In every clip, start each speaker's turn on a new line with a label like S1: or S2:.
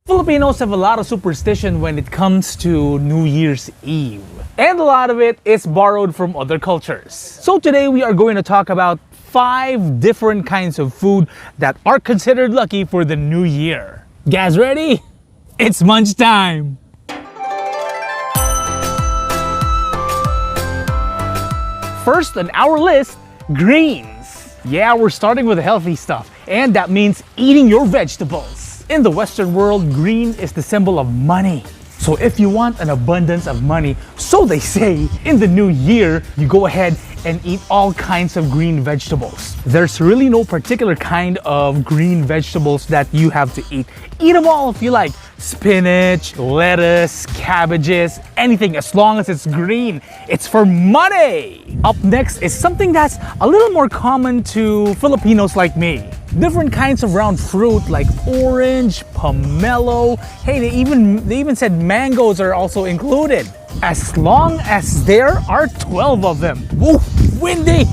S1: Filipinos have a lot of superstition when it comes to New Year's Eve. And a lot of it is borrowed from other cultures. So today we are going to talk about 5 different kinds of food that are considered lucky for the new year. Guys ready? It's munch time! First on our list, greens. Yeah, we're starting with the healthy stuff, and that means eating your vegetables. In the Western world, green is the symbol of money. So if you want an abundance of money, so they say, in the new year, you go ahead and eat all kinds of green vegetables. There's really no particular kind of green vegetables that you have to eat. Eat them all if you like. Spinach, lettuce, cabbages, anything as long as it's green. It's for money! Up next is something that's a little more common to Filipinos like me. Different kinds of round fruit like orange, pomelo. Hey, they even said mangoes are also included. As long as there are 12 of them. Woo, windy!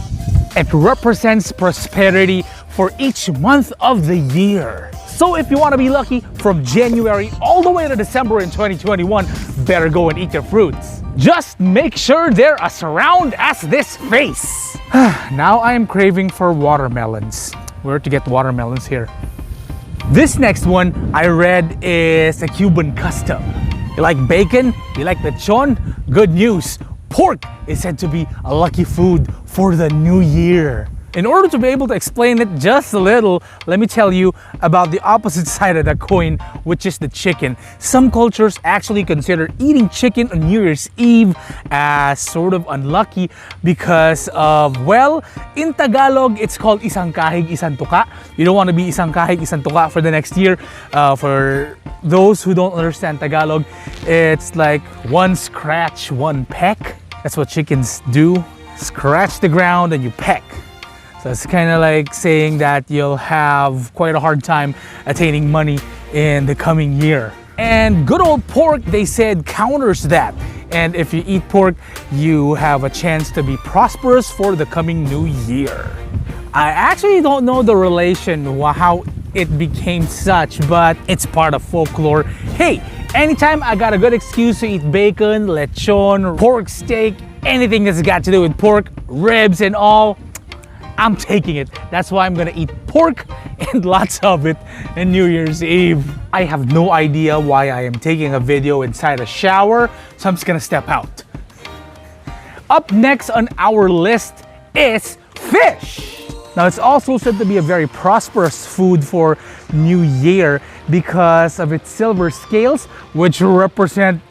S1: It represents prosperity for each month of the year. So if you want to be lucky from January all the way to December in 2021, better go and eat your fruits. Just make sure they're as round as this face. Now I am craving for watermelons. Where to get watermelons here? This next one I read is a Cuban custom. You like bacon? You like lechon? Good news! Pork is said to be a lucky food for the new year. In order to be able to explain it just a little, let me tell you about the opposite side of the coin, which is the chicken. Some cultures actually consider eating chicken on New Year's Eve as sort of unlucky because of, well, in Tagalog, it's called isang kahig, isang tuka. You don't want to be isang kahig, isang tuka for the next year. For those who don't understand Tagalog, it's like one scratch, one peck. That's what chickens do. Scratch the ground and you peck. So it's kind of like saying that you'll have quite a hard time attaining money in the coming year. And good old pork, they said, counters that. And if you eat pork, you have a chance to be prosperous for the coming new year. I actually don't know the relation, how it became such, but it's part of folklore. Hey, anytime I got a good excuse to eat bacon, lechon, pork steak, anything that's got to do with pork, ribs and all, I'm taking it. That's why I'm gonna eat pork and lots of it on New Year's Eve. I have no idea why I am taking a video inside a shower, so I'm just gonna step out. Up next on our list is fish. Now it's also said to be a very prosperous food for New Year because of its silver scales, which represent,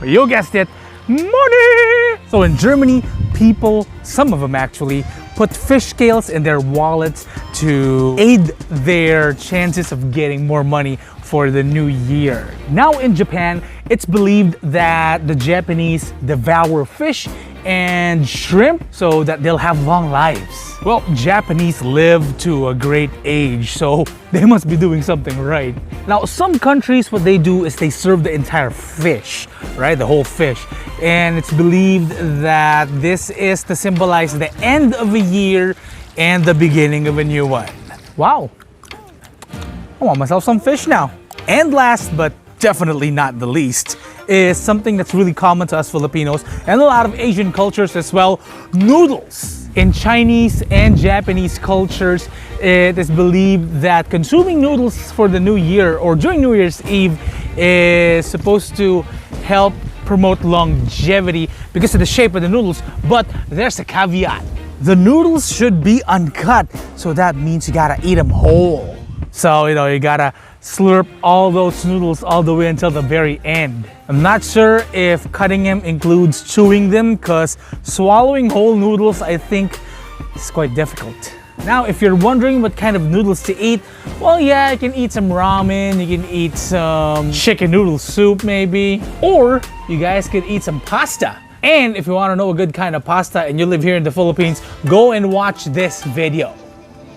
S1: you guessed it, money! So in Germany, people, some of them actually, put fish scales in their wallets to aid their chances of getting more money for the new year. Now in Japan, it's believed that the Japanese devour fish and shrimp so that they'll have long lives. Well, Japanese live to a great age, so they must be doing something right. Now, some countries, what they do is they serve the entire fish, right? The whole fish. And it's believed that this is to symbolize the end of a year and the beginning of a new one. Wow. I want myself some fish now. And last, but definitely not the least, is something that's really common to us Filipinos and a lot of Asian cultures as well, noodles. In Chinese and Japanese cultures, it is believed that consuming noodles for the new year or during New Year's Eve is supposed to help promote longevity because of the shape of the noodles, but there's a caveat. The noodles should be uncut, so that means you gotta eat them whole. So, you gotta slurp all those noodles all the way until the very end. I'm not sure if cutting them includes chewing them because swallowing whole noodles, I think, is quite difficult. Now, if you're wondering what kind of noodles to eat, well, yeah, you can eat some ramen, you can eat some chicken noodle soup maybe, or you guys could eat some pasta. And if you want to know a good kind of pasta and you live here in the Philippines, go and watch this video.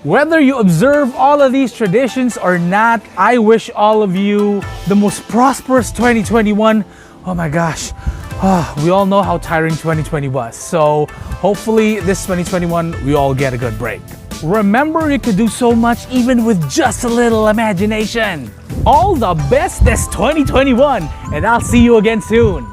S1: Whether you observe all of these traditions or not, I wish all of you the most prosperous 2021. Oh my gosh, we all know how tiring 2020 was. So hopefully this 2021, we all get a good break. Remember, you can do so much even with just a little imagination. All the best this 2021, and I'll see you again soon.